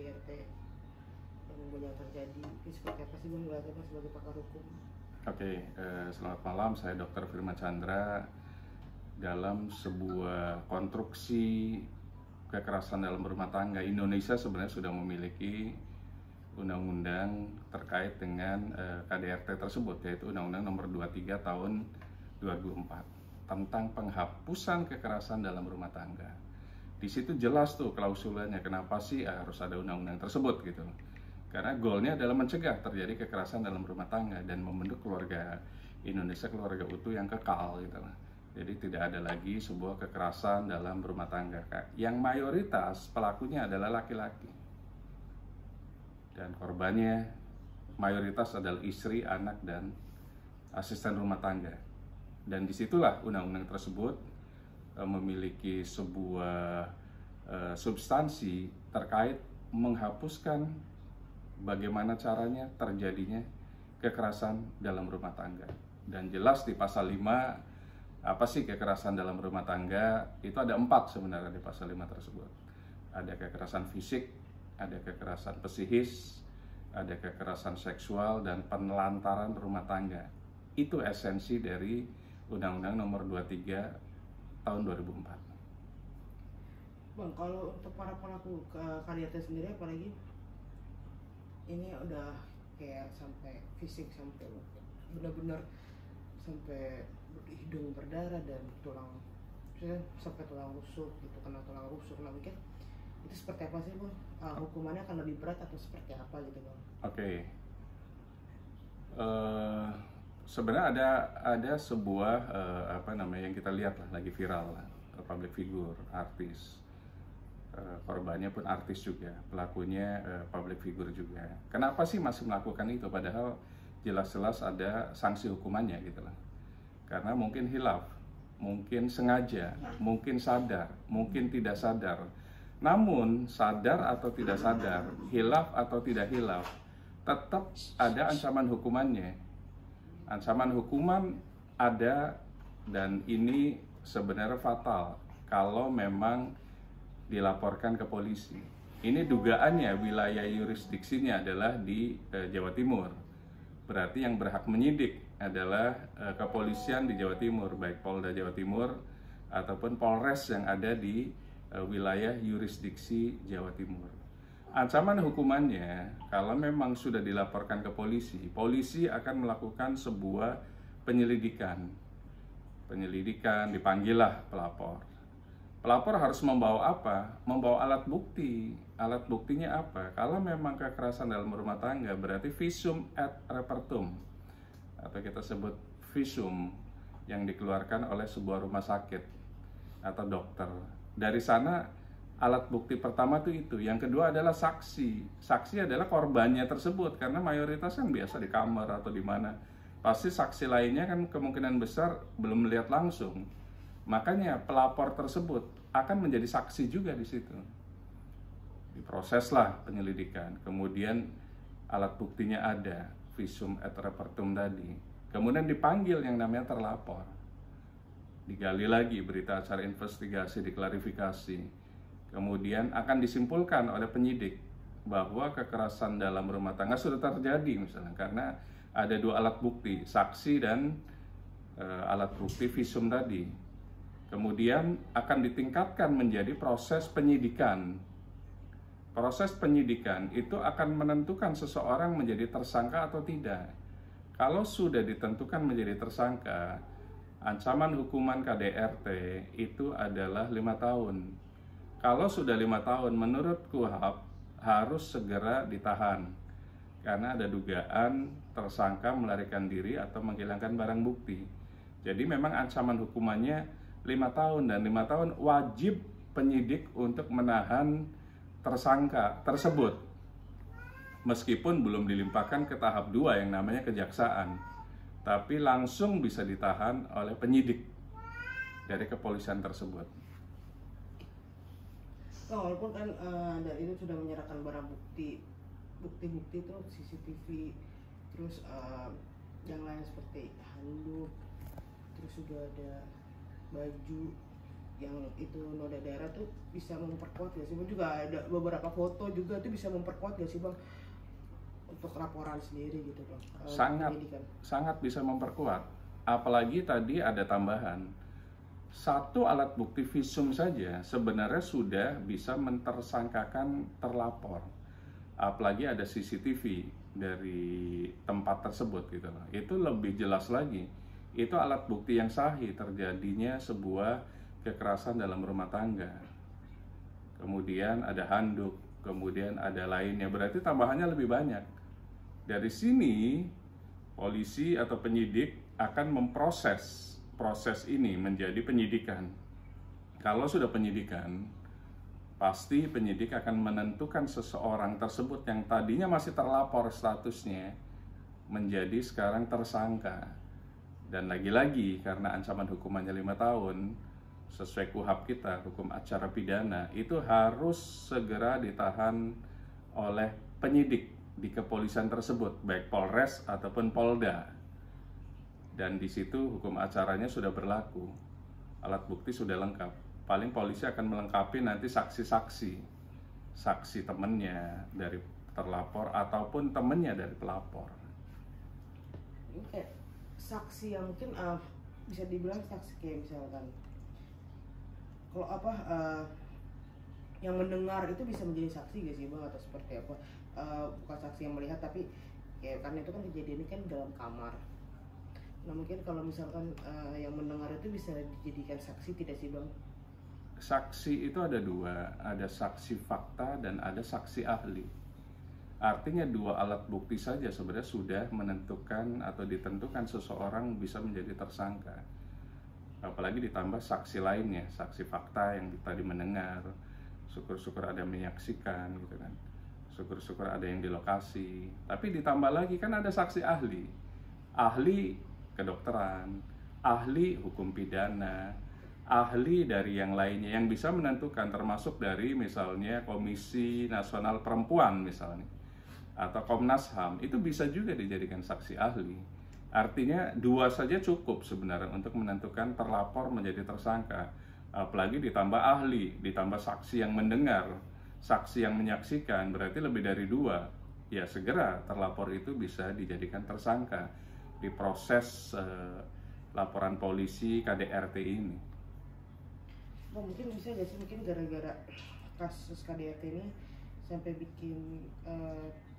KDRT yang banyak terjadi. Ini seperti apa sih Bang melihatnya Bang sebagai pakar hukum? Oke, selamat malam. Saya Dr. Firman Chandra. Dalam sebuah konstruksi kekerasan dalam rumah tangga, Indonesia sebenarnya sudah memiliki undang-undang terkait dengan KDRT tersebut, yaitu Undang-Undang Nomor 23 Tahun 2004 tentang penghapusan kekerasan dalam rumah tangga. Di situ jelas tuh klausulnya, kenapa sih harus ada undang-undang tersebut gitu. Karena goalnya adalah mencegah terjadi kekerasan dalam rumah tangga dan membentuk keluarga Indonesia, keluarga utuh yang kekal gitu lah. Jadi tidak ada lagi sebuah kekerasan dalam rumah tangga yang mayoritas pelakunya adalah laki-laki dan korbannya mayoritas adalah istri, anak, dan asisten rumah tangga. Dan disitulah undang-undang tersebut memiliki sebuah substansi terkait menghapuskan bagaimana caranya terjadinya kekerasan dalam rumah tangga. Dan jelas di pasal 5, apa sih kekerasan dalam rumah tangga? Itu ada 4 sebenarnya di pasal 5 tersebut. Ada kekerasan fisik, ada kekerasan psikis, ada kekerasan seksual, dan penelantaran rumah tangga. Itu esensi dari Undang-Undang Nomor 23 tahun 2004. Bang, kalau untuk para pelaku KDRT sendiri, apalagi ini udah kayak sampai fisik, sampai benar-benar sampai hidung berdarah dan tulang sampai tulang rusuk gitu, kena tulang rusuk. Nah mungkin itu seperti apa sih Bang? Hukumannya akan lebih berat atau seperti apa gitu Bang? Oke. Sebenarnya ada sebuah yang kita lihat lah, lagi viral lah, public figure, artis. Korbannya pun artis juga, pelakunya public figure juga. Kenapa sih masih melakukan itu padahal jelas-jelas ada sanksi hukumannya gitu lah. Karena mungkin hilaf, mungkin sengaja, mungkin sadar, mungkin tidak sadar. Namun sadar atau tidak sadar, hilaf atau tidak hilaf, tetap ada ancaman hukumannya. Ancaman hukuman ada, dan ini sebenarnya fatal kalau memang dilaporkan ke polisi. Ini dugaannya wilayah yurisdiksinya adalah di Jawa Timur. Berarti yang berhak menyidik adalah kepolisian di Jawa Timur, baik Polda Jawa Timur ataupun Polres yang ada di wilayah yurisdiksi Jawa Timur. Ancaman hukumannya kalau memang sudah dilaporkan ke polisi, polisi akan melakukan sebuah penyelidikan. Dipanggillah pelapor. Pelapor harus membawa apa? Membawa alat bukti. Alat buktinya apa? Kalau memang kekerasan dalam rumah tangga, berarti visum et repertum, atau kita sebut visum, yang dikeluarkan oleh sebuah rumah sakit atau dokter. Dari sana alat bukti pertama itu. Yang kedua adalah saksi. Saksi adalah korbannya tersebut, karena mayoritas kan biasa di kamar atau di mana. Pasti saksi lainnya kan kemungkinan besar belum melihat langsung. Makanya pelapor tersebut akan menjadi saksi juga di situ. Diproseslah penyelidikan, kemudian alat buktinya ada, visum et repertum tadi. Kemudian dipanggil yang namanya terlapor. Digali lagi berita acara investigasi, diklarifikasi. Kemudian akan disimpulkan oleh penyidik bahwa kekerasan dalam rumah tangga sudah terjadi misalnya, karena ada 2 alat bukti, saksi dan alat bukti visum tadi. Kemudian akan ditingkatkan menjadi proses penyidikan. Proses penyidikan itu akan menentukan seseorang menjadi tersangka atau tidak. Kalau sudah ditentukan menjadi tersangka, ancaman hukuman KDRT itu adalah 5 tahun. Kalau sudah 5 tahun, menurut KUHP harus segera ditahan. Karena ada dugaan tersangka melarikan diri atau menghilangkan barang bukti. Jadi memang ancaman hukumannya 5 tahun, dan 5 tahun wajib penyidik untuk menahan tersangka tersebut meskipun belum dilimpahkan ke tahap 2 yang namanya kejaksaan, tapi langsung bisa ditahan oleh penyidik dari kepolisian tersebut. Walaupun kan dari itu sudah menyerahkan barang bukti itu CCTV, terus yang lain seperti handuk, terus juga ada baju yang itu noda darah tuh bisa memperkuat gak sih bang? Juga ada beberapa foto juga tuh bisa memperkuat gak sih bang untuk laporan sendiri gitu bang? Sangat bisa memperkuat. Apalagi tadi ada tambahan, satu alat bukti visum saja sebenarnya sudah bisa mentersangkakan terlapor. Apalagi ada CCTV dari tempat tersebut gitu loh. Itu lebih jelas lagi. Itu alat bukti yang sahih terjadinya sebuah kekerasan dalam rumah tangga. Kemudian ada handuk, kemudian ada lainnya. Berarti tambahannya lebih banyak. Dari sini polisi atau penyidik akan memproses proses ini menjadi penyidikan. Kalau sudah penyidikan, pasti penyidik akan menentukan seseorang tersebut yang tadinya masih terlapor statusnya menjadi sekarang tersangka. Dan lagi-lagi karena ancaman hukumannya 5 tahun sesuai KUHP kita, hukum acara pidana, itu harus segera ditahan oleh penyidik di kepolisian tersebut, baik Polres ataupun Polda. Dan di situ hukum acaranya sudah berlaku, alat bukti sudah lengkap. Paling polisi akan melengkapi nanti saksi-saksi, saksi temennya dari terlapor ataupun temennya dari pelapor. Ini kayak saksi yang mungkin bisa dibilang saksi kayak misalkan kalau yang mendengar itu bisa menjadi saksi gak sih bang, atau seperti apa? Bukan saksi yang melihat, tapi ya karena itu kan kejadian ini kan dalam kamar. Nah mungkin kalau misalkan yang mendengar itu bisa dijadikan saksi tidak sih bang? Saksi itu ada dua, ada saksi fakta dan ada saksi ahli. Artinya dua alat bukti saja sebenarnya sudah menentukan atau ditentukan seseorang bisa menjadi tersangka. Apalagi ditambah saksi lainnya, saksi fakta yang tadi mendengar, syukur-syukur ada menyaksikan gitu kan, syukur-syukur ada yang di lokasi. Tapi ditambah lagi kan ada saksi ahli, ahli kedokteran, ahli hukum pidana, ahli dari yang lainnya yang bisa menentukan, termasuk dari misalnya Komisi Nasional Perempuan misalnya, atau Komnas HAM, itu bisa juga dijadikan saksi ahli. Artinya dua saja cukup sebenarnya untuk menentukan terlapor menjadi tersangka. Apalagi ditambah ahli, ditambah saksi yang mendengar, saksi yang menyaksikan, berarti lebih dari dua. Ya segera terlapor itu bisa dijadikan tersangka di proses laporan polisi KDRT ini. Bang, mungkin bisa gak sih mungkin gara-gara kasus KDRT ini sampai bikin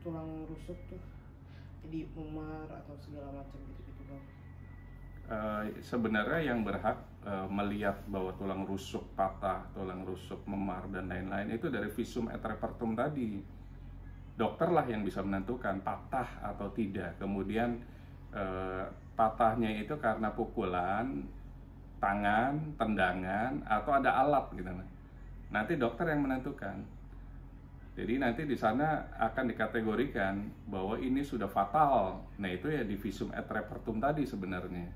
tulang rusuk tuh jadi memar atau segala macam gitu bang? Sebenarnya yang berhak melihat bahwa tulang rusuk patah, tulang rusuk memar dan lain-lain itu dari visum et repertum tadi. Dokter lah yang bisa menentukan patah atau tidak. Kemudian patahnya itu karena pukulan tangan, tendangan, atau ada alat gitu. Nanti dokter yang menentukan. Jadi nanti di sana akan dikategorikan bahwa ini sudah fatal. Nah itu ya di visum et repertum tadi sebenarnya.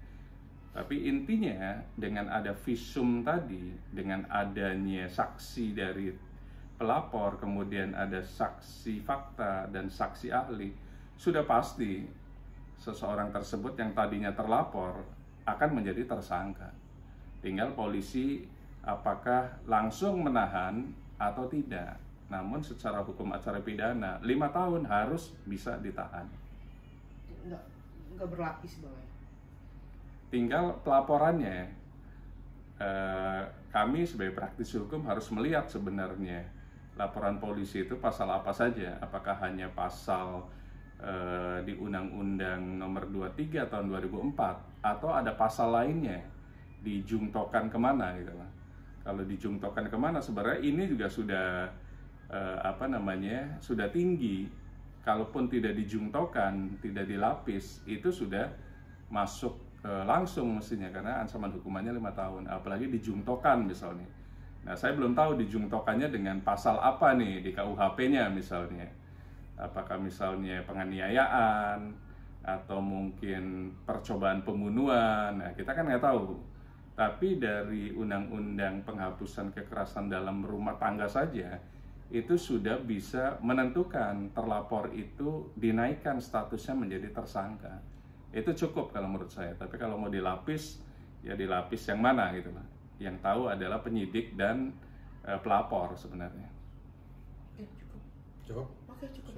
Tapi intinya dengan ada visum tadi, dengan adanya saksi dari pelapor, kemudian ada saksi fakta dan saksi ahli, sudah pasti seseorang tersebut yang tadinya terlapor akan menjadi tersangka. Tinggal polisi apakah langsung menahan atau tidak. Namun secara hukum acara pidana 5 tahun harus bisa ditahan. Enggak berlapis bang? Tinggal pelaporannya. Kami sebagai praktisi hukum harus melihat sebenarnya laporan polisi itu pasal apa saja. Apakah hanya pasal di Undang-Undang Nomor 23 tahun 2004 atau ada pasal lainnya dijungtokan kemana gitu lah. Kalau dijungtokan kemana sebenarnya ini juga sudah sudah tinggi. Kalaupun tidak dijungtokan, tidak dilapis, itu sudah masuk langsung mestinya karena ancaman hukumannya 5 tahun. Apalagi dijungtokan misalnya. Nah saya belum tahu dijungtokannya dengan pasal apa nih di KUHP-nya misalnya. Apakah misalnya penganiayaan atau mungkin percobaan pembunuhan, nah kita kan nggak tahu. Tapi dari undang-undang penghapusan kekerasan dalam rumah tangga saja itu sudah bisa menentukan terlapor itu dinaikkan statusnya menjadi tersangka. Itu cukup kalau menurut saya. Tapi kalau mau dilapis, ya dilapis yang mana gitu lah. Yang tahu adalah penyidik dan pelapor sebenarnya. Cukup. Cukup. Oke, cukup.